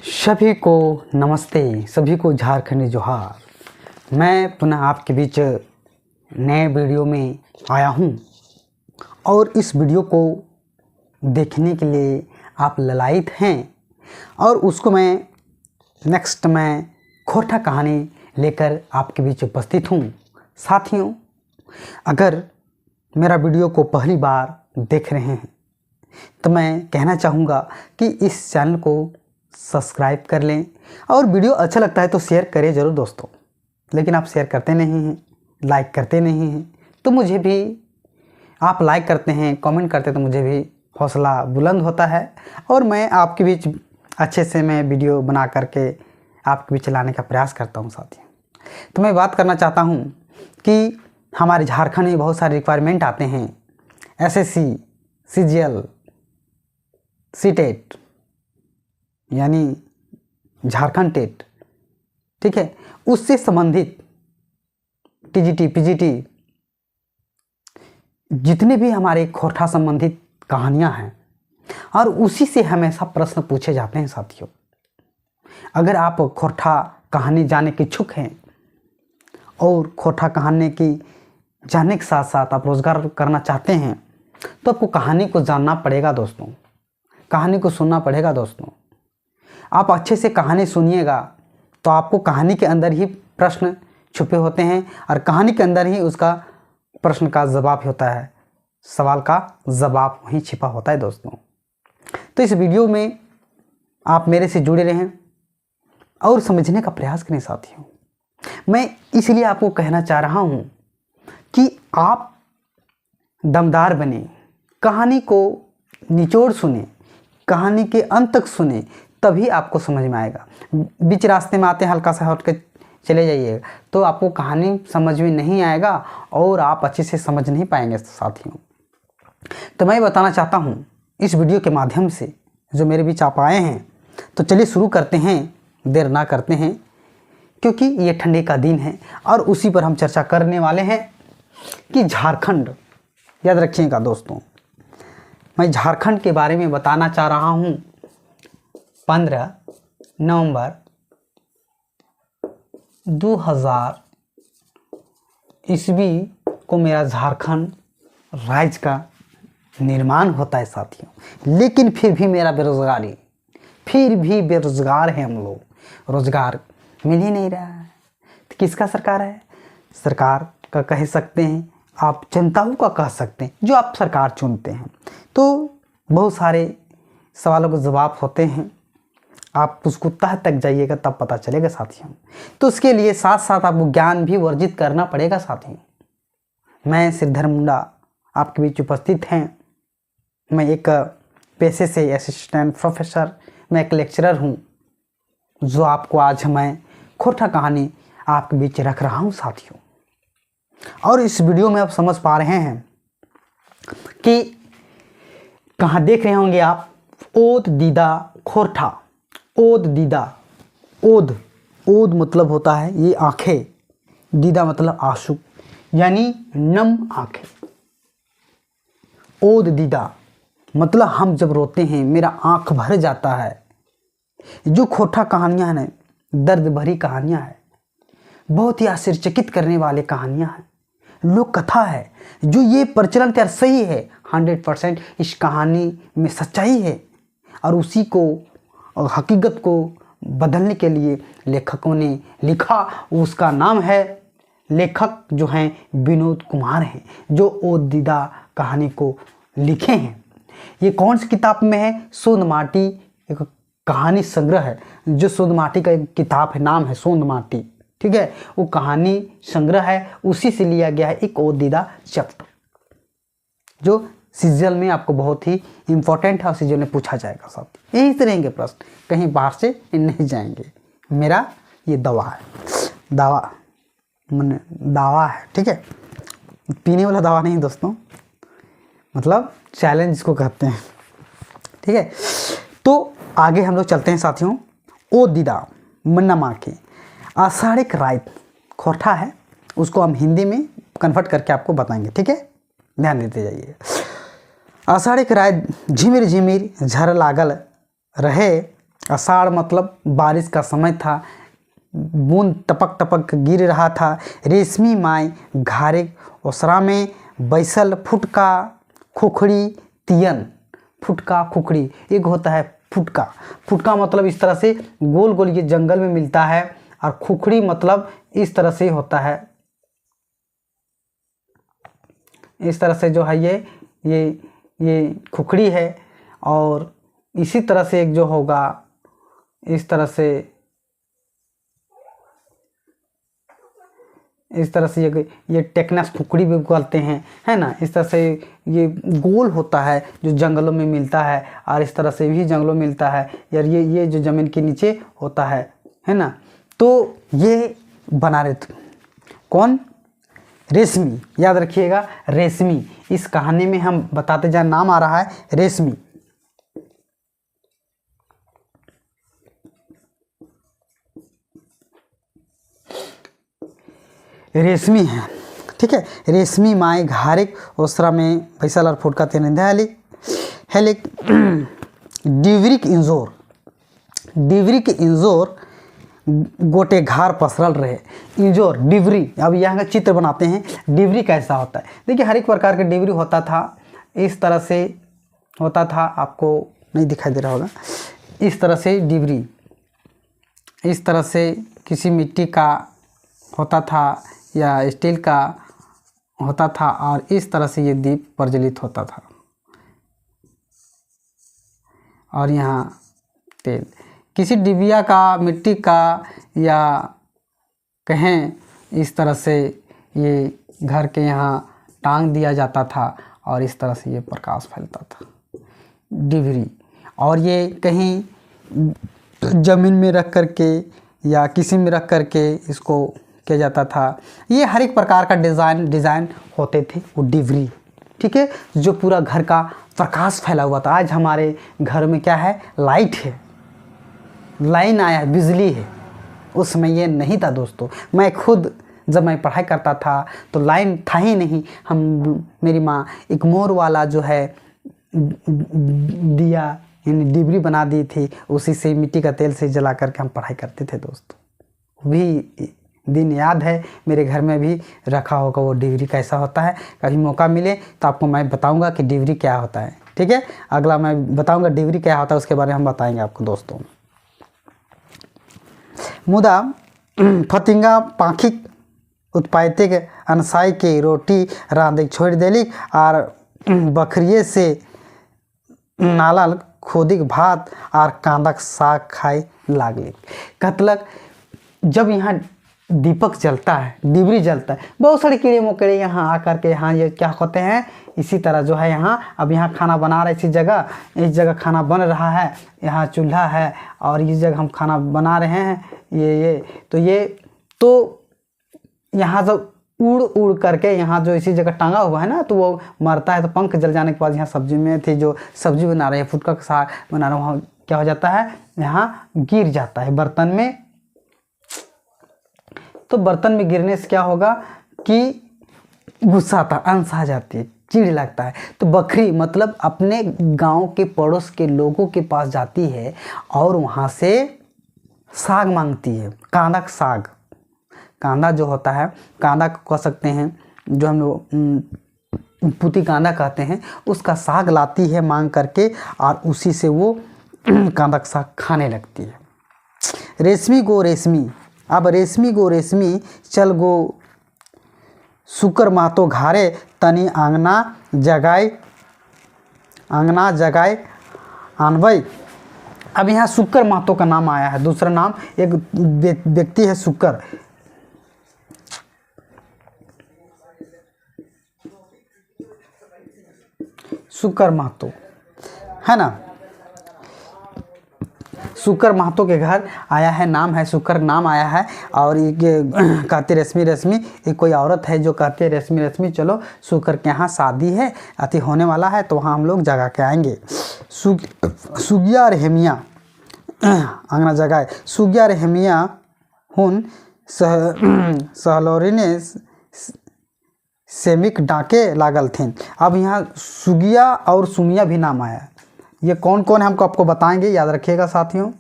सभी को नमस्ते, सभी को झारखंडी जोहार। मैं पुनः आपके बीच नए वीडियो में आया हूं और इस वीडियो को देखने के लिए आप ललायित हैं और उसको मैं खोटा कहानी लेकर आपके बीच उपस्थित हूं। साथियों, अगर मेरा वीडियो को पहली बार देख रहे हैं तो मैं कहना चाहूँगा कि इस चैनल को सब्सक्राइब कर लें और वीडियो अच्छा लगता है तो शेयर करें ज़रूर दोस्तों। लेकिन आप शेयर करते नहीं हैं, लाइक करते नहीं हैं, तो मुझे भी आप लाइक करते हैं, कमेंट करते तो मुझे भी हौसला बुलंद होता है और मैं आपके बीच अच्छे से मैं वीडियो बना करके आपके बीच लाने का प्रयास करता हूं। साथियों, तो मैं बात करना चाहता हूं कि हमारे झारखंड में बहुत सारे रिक्वायरमेंट आते हैं, एसएससी, सीजीएल, सीटेट यानी झारखंड टेट, ठीक है, उससे संबंधित टीजीटी, पीजीटी, जितने भी हमारे खोटा संबंधित कहानियां हैं और उसी से हमेशा प्रश्न पूछे जाते हैं। साथियों, अगर आप खोटा कहानी जानने के इच्छुक हैं और खोटा कहानी की जानने के साथ साथ आप रोज़गार करना चाहते हैं तो आपको कहानी को जानना पड़ेगा दोस्तों, कहानी को सुनना पड़ेगा दोस्तों। आप अच्छे से कहानी सुनिएगा तो आपको कहानी के अंदर ही प्रश्न छुपे होते हैं और कहानी के अंदर ही उसका प्रश्न का जवाब होता है, सवाल का जवाब वहीं छिपा होता है दोस्तों। तो इस वीडियो में आप मेरे से जुड़े रहें और समझने का प्रयास करें। साथियों, मैं इसलिए आपको कहना चाह रहा हूं कि आप दमदार बने, कहानी को निचोड़ सुने, कहानी के अंत तक सुने, तभी आपको समझ में आएगा। बीच रास्ते में आते हल्का सा हट के चले जाइए तो आपको कहानी समझ में नहीं आएगा और आप अच्छे से समझ नहीं पाएंगे। साथियों, तो मैं बताना चाहता हूँ इस वीडियो के माध्यम से, जो मेरे बीच आप आए हैं, तो चलिए शुरू करते हैं, देर ना करते हैं, क्योंकि ये ठंडी का दिन है और उसी पर हम चर्चा करने वाले हैं कि झारखंड, याद रखिएगा दोस्तों, मैं झारखंड के बारे में बताना चाह रहा हूँ। 15 नवंबर 2000 ईस्वी को मेरा झारखंड राज्य का निर्माण होता है। साथियों, लेकिन फिर भी मेरा बेरोजगार है हम लोग, रोजगार मिल ही नहीं रहा है। तो किसका सरकार है? सरकार का कह सकते हैं, आप जनताओं का कह सकते हैं, जो आप सरकार चुनते हैं। तो बहुत सारे सवालों के जवाब होते हैं, आप उसको तह तक जाइएगा तब पता चलेगा। साथियों, तो उसके लिए साथ साथ आपको ज्ञान भी वर्जित करना पड़ेगा। साथियों, मैं श्रीधर मुंडा आपके बीच उपस्थित हैं। मैं एक पेशे से असिस्टेंट प्रोफेसर, मैं एक लेक्चरर हूँ, जो आपको आज मैं खोटा कहानी आपके बीच रख रहा हूँ। साथियों, और इस वीडियो में आप समझ पा रहे हैं कि कहाँ देख रहे होंगे आप, ओद दीदा खोरठा। ओद दीदा, ओद मतलब होता है ये आंखें, दीदा मतलब आंसू यानी नम आंखें। ओद दीदा मतलब हम जब रोते हैं मेरा आंख भर जाता है। जो खोटा कहानियां हैं, दर्द भरी कहानियां हैं, बहुत ही आश्चर्यचकित करने वाले कहानियां हैं, लोक कथा है, जो ये प्रचलन त्यार सही है। 100% इस कहानी में सच्चाई है और उसी को हकीकत को बदलने के लिए लेखकों ने लिखा। उसका नाम है, लेखक जो हैं विनोद कुमार हैं, जो ओ दीदा कहानी को लिखे हैं। ये कौन सी किताब में है? सोंद माटी एक कहानी संग्रह है, जो सोंद माटी का एक किताब है, नाम है सोंद माटी, ठीक है, वो कहानी संग्रह है, उसी से लिया गया है एक ओ दीदा चैप्टर, जो सीजल में आपको बहुत ही इम्पोर्टेंट है और सीजल में पूछा जाएगा। सब यही से रहेंगे प्रश्न, कहीं बाहर से नहीं जाएंगे। मेरा ये दावा है, दावा है, ठीक है, पीने वाला दावा नहीं दोस्तों, मतलब चैलेंज को कहते हैं, ठीक है। तो आगे हम लोग चलते हैं साथियों। ओ दीदा मन्ना माँ के आषाढ़िक रात खोटा है, उसको हम हिंदी में कन्वर्ट करके आपको बताएंगे, ठीक है, ध्यान देते जाइए। आषाढ़ राय झिमिर झिमिर झर लागल रहे। आषाढ़ मतलब बारिश का समय था, बूंद टपक टपक गिर रहा था। रेशमी माय घारे ओसरा में बैसल फुटका खुखड़ी तियन। फुटका खुखड़ी एक होता है फुटका। फुटका मतलब इस तरह से गोल गोल ये जंगल में मिलता है, और खुखड़ी मतलब इस तरह से होता है, इस तरह से जो है ये खुखड़ी है। और इसी तरह से एक जो होगा इस तरह से ये टेक्नस खुखड़ी भी बोलते हैं, है ना। इस तरह से ये गोल होता है जो जंगलों में मिलता है, और इस तरह से भी जंगलों में मिलता है यार। ये जो ज़मीन के नीचे होता है ना। तो ये बना रहे थे कौन? रेशमी। याद रखिएगा रेशमी। इस कहानी में हम बताते जाए, नाम आ रहा है रेशमी। रेशमी है, ठीक है। रेशमी माय घारिक ओसरा में बैसल और फुटका तेन हेलिक डिवरिक इंजोर गोटे घार पसरल रहे। इंजोर डिवरी, अब यहाँ का चित्र बनाते हैं डिवरी कैसा होता है। देखिए हर एक प्रकार का डिवरी होता था, इस तरह से होता था, आपको नहीं दिखाई दे रहा होगा। इस तरह से डिवरी, इस तरह से किसी मिट्टी का होता था या स्टील का होता था, और इस तरह से ये दीप प्रज्वलित होता था। और यहाँ तेल किसी डिबिया का, मिट्टी का, या कहें इस तरह से ये घर के यहाँ टांग दिया जाता था, और इस तरह से ये प्रकाश फैलता था डिबरी। और ये कहीं ज़मीन में रख करके या किसी में रख करके इसको किया जाता था। ये हर एक प्रकार का डिज़ाइन होते थे वो डिबरी, ठीक है, जो पूरा घर का प्रकाश फैला हुआ था। आज हमारे घर में क्या है? लाइट है, लाइन आया है, बिजली है। उसमें ये नहीं था दोस्तों। मैं खुद जब मैं पढ़ाई करता था तो लाइन था ही नहीं। मेरी माँ एक मोर वाला जो है दिया यानी डिबरी बना दी थी, उसी से मिट्टी का तेल से जला करके हम पढ़ाई करते थे दोस्तों। भी दिन याद है, मेरे घर में भी रखा होगा वो डिबरी कैसा होता है। कभी मौका मिले तो आपको मैं बताऊंगा कि डिबरी क्या होता है, ठीक है। अगला मैं बताऊंगा डिबरी क्या होता है, उसके बारे में हम बताएंगे आपको दोस्तों। मुदा फतिंगा पाखिक उत्पादित अनसाई के रोटी रांधे छोड़ देली, और बकरिए से नालल खोदिक भात और कांदक साग खाए लागले। कतलक जब यहाँ दीपक जलता है, डिबरी जलता है, बहुत सारे कीड़े मकोड़े यहाँ आकर के यहाँ ये क्या होते हैं, इसी तरह जो है यहाँ अब यहाँ खाना बना रहे, इस जगह खाना बन रहा है, यहाँ चूल्हा है और इस जगह हम खाना बना रहे हैं। तो यहाँ जब उड़ करके यहाँ जो इसी जगह टांगा हुआ है ना, तो वो मरता है, तो पंख जल जाने के बाद यहाँ सब्जी में थे जो सब्जी बना रहे हैं, फुटका का साग बना रहे हैं, वहाँ क्या हो जाता है, यहाँ गिर जाता है बर्तन में। तो बर्तन में गिरने से क्या होगा कि गुस्सा आता, अंश आ जाती है, चिढ़ लगता है। तो बकरी मतलब अपने गांव के पड़ोस के लोगों के पास जाती है और वहाँ से साग मांगती है, कांदा का साग। कांदा जो होता है, कांदा को कह सकते हैं, जो हम लोग पुती कांदा कहते हैं, उसका साग लाती है मांग करके, और उसी से वो कांदा का साग खाने लगती है। रेशमी गो रेशमी, अब रेशमी गो रेशमी चल गो शुक्र मातो घारे तनी आंगना जगाए आनवई। अब यहाँ शुक्र मातो का नाम आया है, दूसरा नाम एक व्यक्ति है शुक्र। शुक्र महतो है ना, शुक्र महतो के घर आया है, नाम है शुक्र, नाम आया है। और ये कहती रेशमी, ये कोई औरत है जो कहती है रेशमी चलो शुक्र के यहाँ शादी है, अति होने वाला है, तो वहाँ हम लोग जगा के आएंगे। सुगिया रहमिया अंगना जगाए, सुगिया रहमिया हुन सहलोरी ने सेमिक डाके लागल थे। अब यहाँ सुगिया और सुमिया भी नाम आया है। ये कौन कौन है हमको आपको बताएंगे, याद रखिएगा साथियों।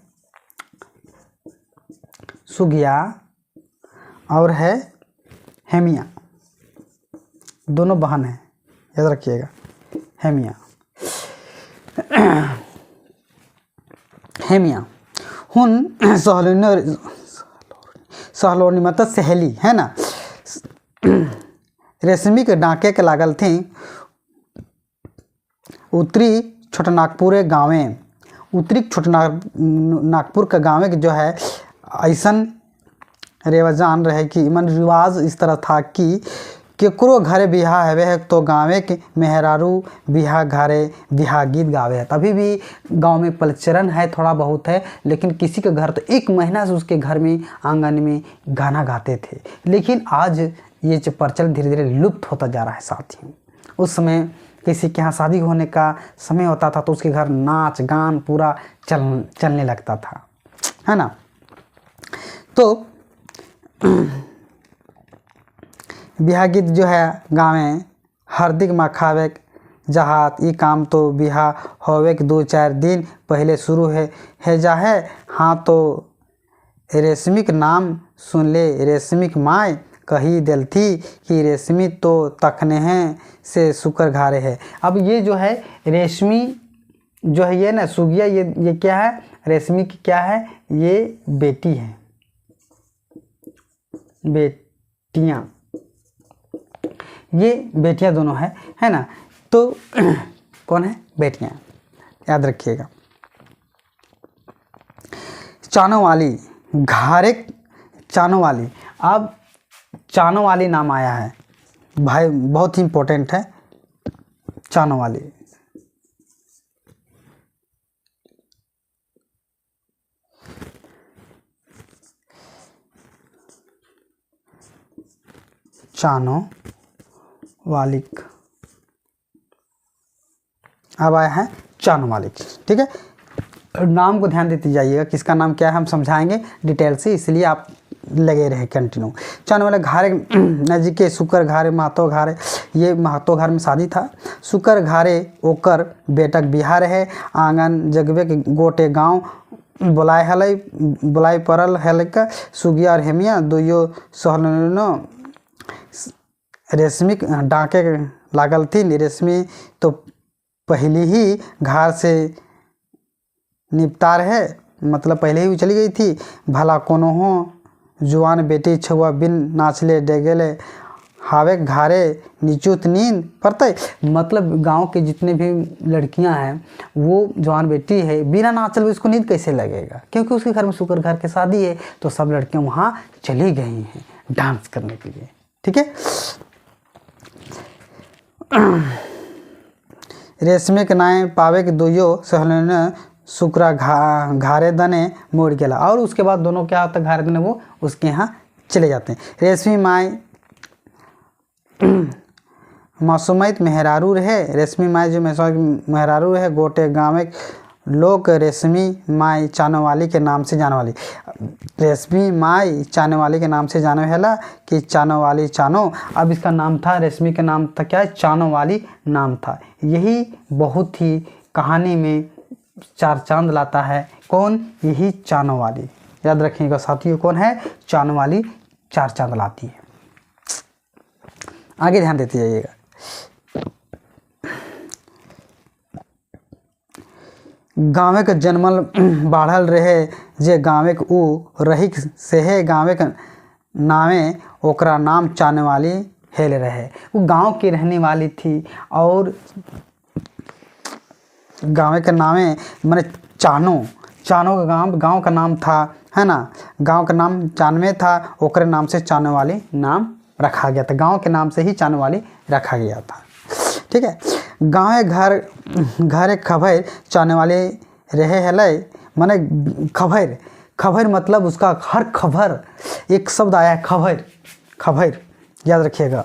सुगिया और है हेमिया, दोनों बहन हैं, याद रखिएगा। हेमिया हेमिया हुन सहलोनी मतलब सहेली है ना, रेशमी के डाके के लागल थी उत्तरी छोटनागपुर गाँवे। उत्तरी छोटनागपुर के गाँव के जो है ऐसन रेवजान रहे कि मन रिवाज इस तरह था कि केकरो घरे बिहार हवे है तो गाँवे के मेहरारू बिहार घरे बिहार गीत गावे है। तभी भी गांव में प्रचलन है, थोड़ा बहुत है, लेकिन किसी के घर तो 1 महीना से उसके घर में आंगन में गाना गाते थे। लेकिन आज ये जो प्रचलन धीरे धीरे लुप्त होता जा रहा है साथियों। उस समय किसी के यहाँ शादी होने का समय होता था तो उसके घर नाच गान पूरा चलने लगता था, है ना। तो बिहार गीत जो है गाँव हरदिक मखावे जहात ये काम तो बिहार होवे के 2-4 दिन पहले शुरू है जा है। हाँ तो रेशमिक नाम सुन ले, रेशमिक माय कही दिल थी कि रेशमी तो तखने हैं से शुक्र घारे है। अब ये जो है रेशमी जो है ये ना सुगिया, ये क्या है, रेशमी की क्या है, ये बेटी है, बेटियां, ये बेटियां दोनों है ना। तो कौन है, बेटियां, याद रखिएगा। चानो वाली घारे चानो वाली, अब चानो वाली नाम आया है भाई, बहुत ही इम्पोर्टेंट है चानो वाली। चानो वालिक अब आया है चानो वालिक, ठीक है। नाम को ध्यान देते जाइएगा, किसका नाम क्या है हम समझाएंगे डिटेल से, इसलिए आप लगे रहे कंटिन्यू। चानो वाले घारे नजीक के शुक्र घारे महतो घारे, ये महतो घर में शादी था। शुक्र घारे ओकर बेटक बिहार है, आंगन जगवे के गोटे गाँव बुलाए पड़ल है। सुगिया और हेमिया दोयो सहलनो रेशमी डाके लागल थी। रेशमी तो पहले ही घर से निपटार है, मतलब पहले ही चली गई थी। भला कोनो हो जुआन बेटी छुआ बिन नाचले डेगेले हावे घारे निचुत नींद पड़ते। मतलब गांव के जितने भी लड़कियां हैं वो जवान बेटी है, बिना नाचल उसको नींद कैसे लगेगा, क्योंकि उसके घर में शुक्र घर की शादी है। तो सब लड़कियां वहाँ चली गई हैं डांस करने के लिए, ठीक है। रेशमी के नाय पावे के दोयो सहलन शुक्रा घारे दने मोड़ गेला, और उसके बाद दोनों क्या होता है, घारे दने वो उसके यहाँ चले जाते हैं। रेशमी माई मासूमियत मेहरारू रहे, रेशमी माई जो मेहरारू रहे गोटे गाँव लोग रेशमी माई चानो वाली के नाम से जाने वाली। रेशमी माई चानो वाली के नाम से जाने वाला कि चानो वाली चानो। अब इसका नाम था, रेशमी का नाम था क्या, चानो वाली नाम था। यही बहुत ही कहानी में 4 चांद लाता है। कौन, यही चानो वाली, याद रखिएगा साथियों, कौन है, चानो वाली 4 चांद लाती है। आगे ध्यान देते जाइएगा। गाँव के जन्मल बाढ़ल रहे जे गाँव के ऊ रही सेहे गाँव के नामे ओकरा नाम चाने वाली हेल रहे। वो गांव की रहने वाली थी और गाँव के नामे मैंने चानो का गाँव का नाम था, है ना। गांव का नाम चानवे था, ओकरे नाम से चानो वाली नाम रखा गया था। गांव के नाम से ही चानो वाली रखा गया था, ठीक है। गाँव घर खबर चाने वाले रहे हलै, माने खबर मतलब उसका हर खबर, एक शब्द आया है खबर, याद रखिएगा,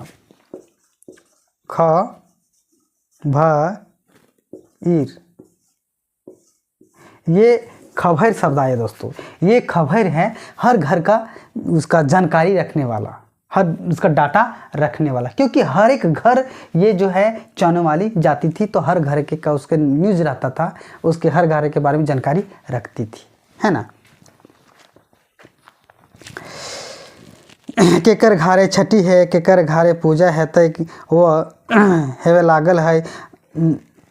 खबर, ये खबर शब्द आया दोस्तों। ये खबर है हर घर का उसका जानकारी रखने वाला, हर उसका डाटा रखने वाला, क्योंकि हर एक घर ये जो है चाहने वाली जाती थी, तो हर घर के का उसके न्यूज़ रहता था, उसके हर घर के बारे में जानकारी रखती थी, है ना। केकर घारे छठी है, केकर घारे पूजा है, तय वो हेवे लागल है,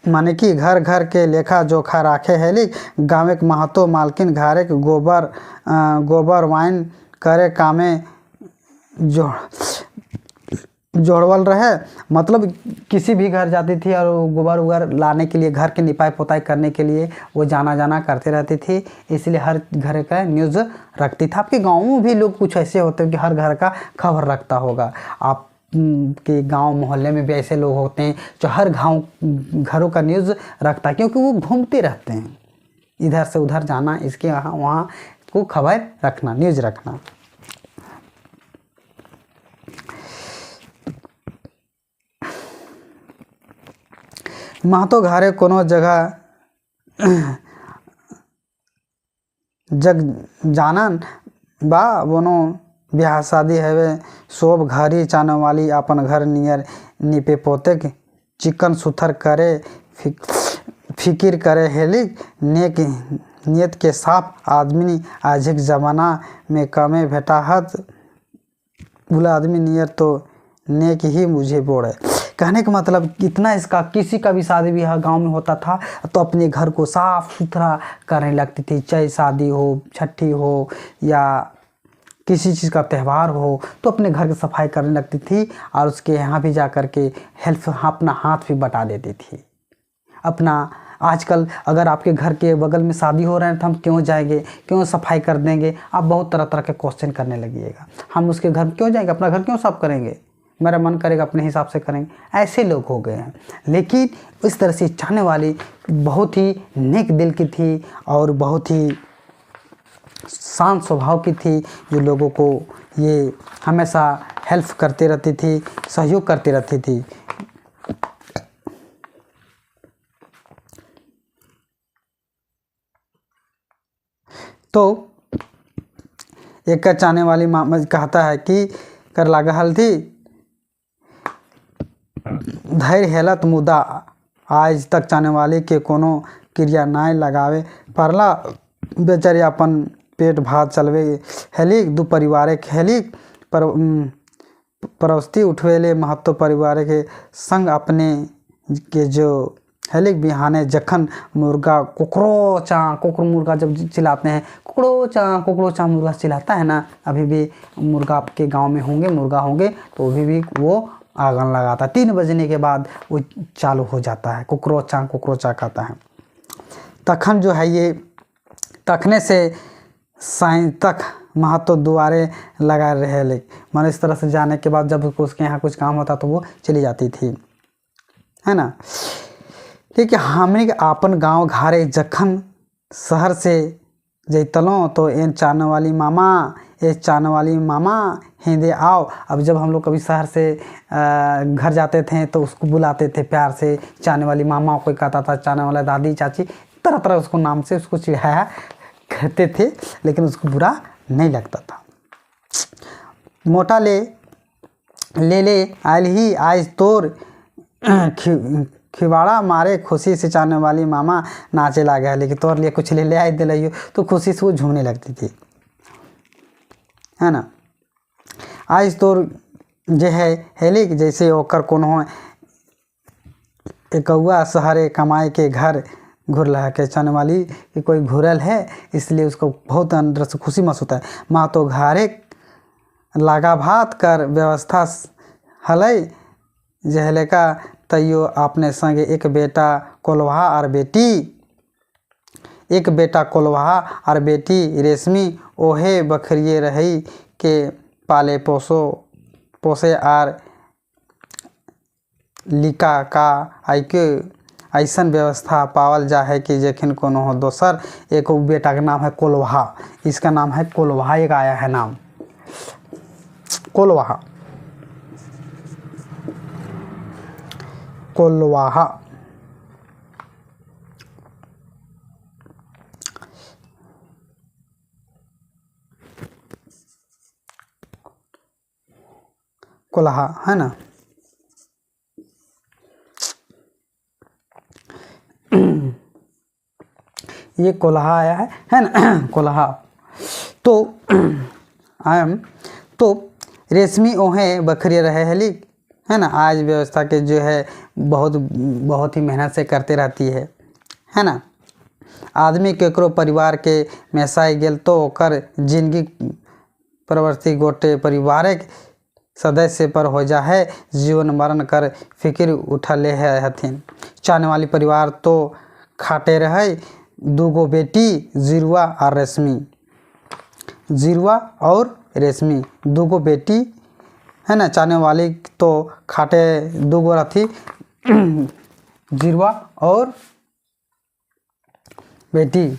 माने कि घर घर के लेखा जोखा राखे है। गाँव के महतो मालकिन घारे के गोबर वाइन करे कामे जोड़वल रहे। मतलब किसी भी घर जाती थी और गोबर उबर लाने के लिए, घर के निपाई पोताई करने के लिए वो जाना करते रहती थी, इसलिए हर घर का न्यूज़ रखती था। आपके गाँव में भी लोग कुछ ऐसे होते हैं कि हर घर का खबर रखता होगा। आप के गांव मोहल्ले में भी ऐसे लोग होते हैं जो हर घरों का न्यूज़ रखता है, क्योंकि वो घूमते रहते हैं, इधर से उधर जाना, इसके यहाँ वहाँ को खबर रखना, न्यूज़ रखना। महतो घरे कोनो जगह जग जानन बा बोनो ब्याह शादी हवे, सोब घरी चाने वाली अपन घर नियर निपे पोते चिकन सुथर करे फिकिर करे हेली। नेक नियत के साफ आदमी आजिक ज़माना में कमे भेटाहत, बोला आदमी नियर तो नेक ही मुझे बोड़े। कहने का मतलब इतना इसका, किसी का भी शादी ब्याह गांव में होता था तो अपने घर को साफ सुथरा करने लगती थी, चाहे शादी हो, छठी हो या किसी चीज़ का त्यौहार हो, तो अपने घर की सफाई करने लगती थी और उसके यहाँ भी जा कर के हेल्प, अपना हाथ भी बटा देती थी अपना। आजकल अगर आपके घर के बगल में शादी हो रहा है तो हम क्यों जाएंगे, क्यों सफाई कर देंगे, आप बहुत तरह तरह के क्वेश्चन करने लगिएगा। हम उसके घर क्यों जाएंगे, अपना घर क्यों साफ करेंगे, मेरा मन करेगा अपने हिसाब से करेंगे, ऐसे लोग हो गए हैं। लेकिन इस तरह से चाहने वाली बहुत ही नेक दिल की थी और बहुत ही शांत स्वभाव की थी, जो लोगों को ये हमेशा हेल्प करती रहती थी, सहयोग करती रहती थी। तो एक चाहने वाली मामा कहता है कि कर लागा हल्दी धैर्य हेलत मुदा आज तक चाहने वाली के कोनो क्रिया नाय लगावे परला। बेचारी अपन पेट भात चलवे हेली, दू परिवार के हेली पर परस्ती उठवेले महत्व परिवार के संग अपने के जो हेलिक बिहाने जखन मुर्गा कोकरो मुर्गा जब चिल्लाते हैं, कोकरो चा मुर्गा चिल्लाता है ना, अभी भी मुर्गा आपके गांव में होंगे, मुर्गा होंगे तो अभी भी वो आगन लगाता है। 3 बजने के बाद वो चालू हो जाता है, कोकरो चा कहता है। तखन जो है ये तखने से साइं तक महत्व दुआरे लगा रहे, लेकिन इस तरह से जाने के बाद जब उसके यहाँ कुछ काम होता तो वो चली जाती थी, है ना। ठीक है, हमने अपन गांव घारे जखन शहर से जैतलों तो एन चाहने वाली मामा हिंदे आओ। अब जब हम लोग कभी शहर से घर जाते थे तो उसको बुलाते थे प्यार से, चाहने वाली मामा, कोई कहता था चाहने वाला दादी चाची, तरह तरह उसको नाम से उसको चिढ़ाया करते थे, लेकिन उसको बुरा नहीं लगता था। मोटा ले आयल ही आज तोर खिवाड़ा मारे खुशी से चाहने वाली मामा नाचे लगा, लेकिन तोर लिए कुछ ले आए दिलाइयो तो खुशी से वो झूमने लगती थी, है ना। आज तोर जे है हेलिक जैसे ओकर कोनो एकौआ शहरे कमाए के घर घुरल है के चाहने वाली कि कोई घुरल है, इसलिए उसको बहुत अंदर से खुशी महसूस होता है। माँ तो घारे लागा भात कर व्यवस्था हलई जहले का तैयो अपने संगे एक बेटा कोल्हा और बेटी रेशमी ओहे बखरिए रही के पाले पोसे आर लिका का आइके ऐसन व्यवस्था पावल जा है कि जखन कोनो हो दोसर। एक बेटा का नाम है कोल्हा, इसका नाम है कोल्हा, एक आया है नाम कोल्हा। कोल्हा, है ना। ये कोल्हा आया है ना कोल्हा। तो तो रेशमी ओहें बखरी रहे हली, है ना। आज व्यवस्था के जो है बहुत ही मेहनत से करते रहती है ना। आदमी केकरो परिवार के मेसाई गेल तो ओकर जिंदगी प्रवृत्ति गोटे परिवारक सदस्य पर हो जा है, जीवन मरण कर फिक्र उठले है हथिन। चाहने वाली परिवार तो खाटे रहे, दूगो बेटी जिरुआ और रेशमी, जिरुआ और रेशमी दूगो बेटी, है ना। चाहने वाली तो खाटे दूगो रथी, जिरुआ और बेटी।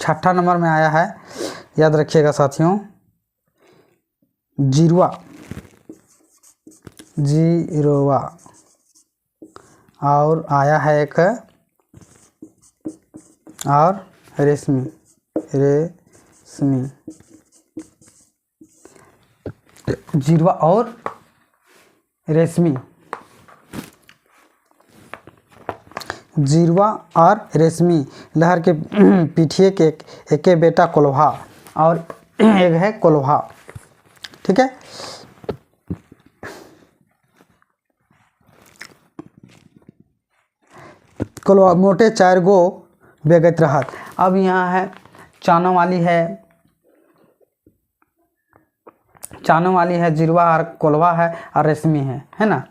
छठा नंबर में आया है, याद रखिएगा साथियों, जिरुआ, जिरुआ। और आया है एक और रेशमी, रेशमी, जिरुआ और रेशमी, जिरुआ और रेशमी। लहर के पीठिए के एक बेटा कोल्हा और एक है कोल्हा, ठीक है। कोल्हा मोटे 4 गो बेगत रहत। अब यहाँ है चानों वाली है, जिरुआ और कोल्हा है और रेशमी है ना।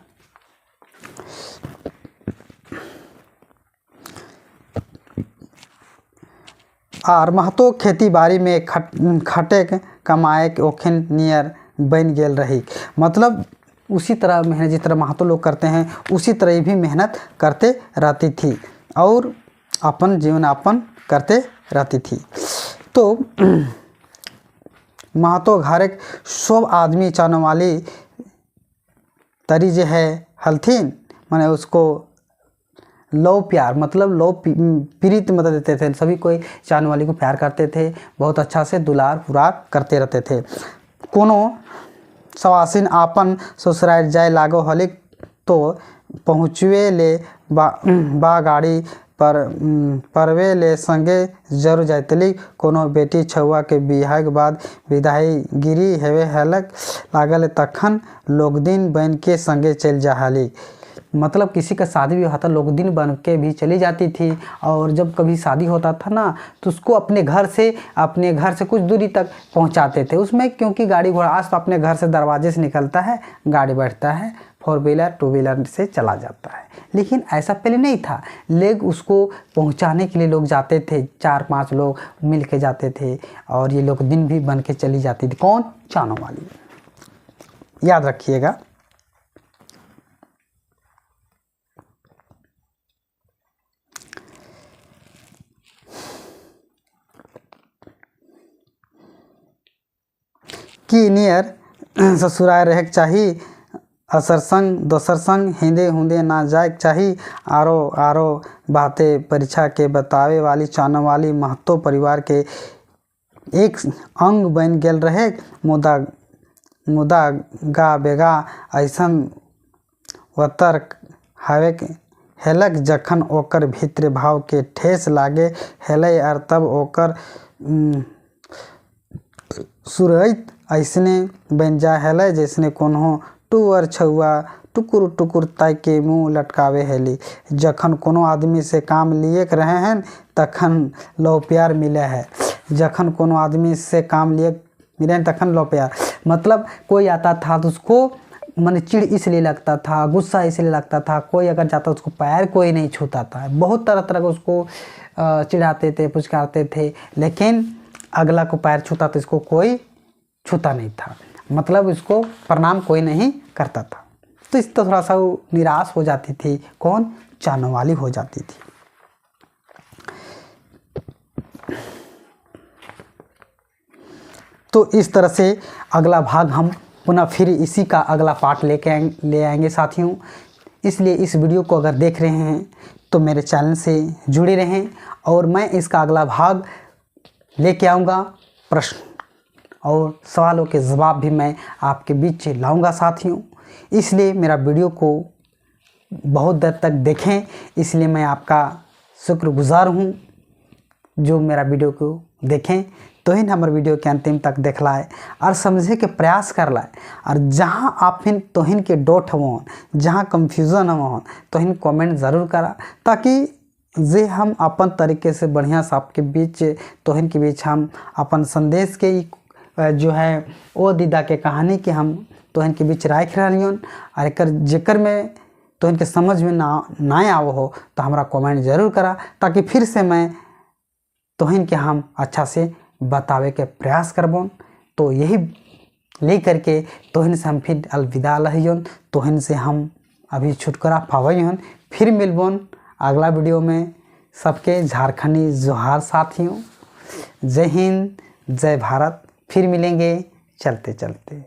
और महतो खेती बाड़ी में खटे कमाए के ओखिन नियर बन गेल रही। मतलब उसी तरह मेहनत जिस तरह महतो लोग करते हैं उसी तरह भी मेहनत करते रहती थी और अपन जीवन यापन करते रहती थी। तो महतो घर एक सब आदमी चाहने वाली तरी जो है हलथिन, माने उसको लव प्यार, मतलब लव प्रीत मत देते थे। सभी कोई चाहने वाली को प्यार करते थे, बहुत अच्छा से दुलार पुरार करते रहते थे। कोनो सवासिन आपन ससुराल जाए लागो हलिक तो पहुँचवे ले बा गाड़ी पर परवे ले संगे जरूर जातली। कोनो बेटी छुआ के बिहार के बाद विदाई गिरी हेवे हलक लागल तखन लोग दिन बन के संगे चल जाहली। मतलब किसी का शादी भी होता लोग दिन बन के भी चली जाती थी। और जब कभी शादी होता था ना तो उसको अपने घर से कुछ दूरी तक पहुंचाते थे उसमें, क्योंकि गाड़ी घोड़ा आज तो अपने घर से दरवाजे से निकलता है, गाड़ी बैठता है, 4 व्हीलर 2 व्हीलर से चला जाता है। लेकिन ऐसा पहले नहीं था, लोग उसको पहुंचाने के लिए लोग जाते थे, 4-5 लोग मिल के जाते थे और ये लोग दिन भी बन के चली जाती थी। कौन? चानों वाली, याद रखिएगा। कि नियर ससुराल रह चाही, असर संग दोसर संग हिंदे हुंदे ना जाए चाही। आरो बातें परीक्षा के बतावे वाली चाहने वाली महतो परिवार के एक अंग बन गेल रहे। मुदा गा बेगा ऐसन वतर हवे हेलक जखन ओकर भीतर भाव के ठेस लागे हेले और तब ओकर सुरैत ऐसने बन जा हेले जैसने कोनो टूअर छुआ टुकुर टुकुर ताई के मुँह लटकावे हेली। जखन कोनो आदमी से काम लिए रहे हैं तखन लो प्यार मिले है। जखन कोनो आदमी से काम लिए मिले तखन लो प्यार, मतलब कोई आता था तो उसको मन चिड़ इसलिए लगता था, गुस्सा इसलिए लगता था। कोई अगर जाता उसको पैर कोई नहीं छूता था, बहुत तरह तरह का उसको चिढ़ाते थे, पुचकारते थे, लेकिन अगला को पैर छूता तो इसको कोई छूता नहीं था, मतलब इसको प्रणाम कोई नहीं करता था। तो इस तो थोड़ा सा निराश हो जाती थी। कौन? चाहने वाली हो जाती थी। तो इस तरह से अगला भाग हम पुनः फिर इसी का अगला पार्ट ले आएंगे साथियों। इसलिए इस वीडियो को अगर देख रहे हैं तो मेरे चैनल से जुड़े रहें और मैं इसका अगला भाग लेके आऊँगा। प्रश्न और सवालों के जवाब भी मैं आपके बीच लाऊंगा साथियों। इसलिए मेरा वीडियो को बहुत देर तक देखें, इसलिए मैं आपका शुक्रगुजार हूँ जो मेरा वीडियो को देखें। तो ही हमारे वीडियो के अंतिम तक देख लाए और समझे के प्रयास कर लाए। और जहाँ आप तोहिन के डोट हों, जहाँ कंफ्यूजन हों, तोहिन कमेंट ज़रूर करा, ताकि जे हम अपन तरीके से बढ़िया से आपके बीच तोहिन के बीच हम अपन संदेश के जो है वो दीदा के कहानी के हम तोहिन के बीच राख रहियन। और एक जेकर में तोहिन के समझ में ना आवो हो तो हमारा कमेंट ज़रूर करा, ताकि फिर से मैं तोहिन के हम अच्छा से बतावे के प्रयास करबोन। तो यही ले करके तोहिन से हम फिर अलविदा लहियन। तोहिन से हम अभी छुटकारा पावैन, फिर मिलबोन अगला वीडियो में। सबके झारखंडी जोहार साथियों, जय हिंद, जय भारत। फिर मिलेंगे चलते चलते।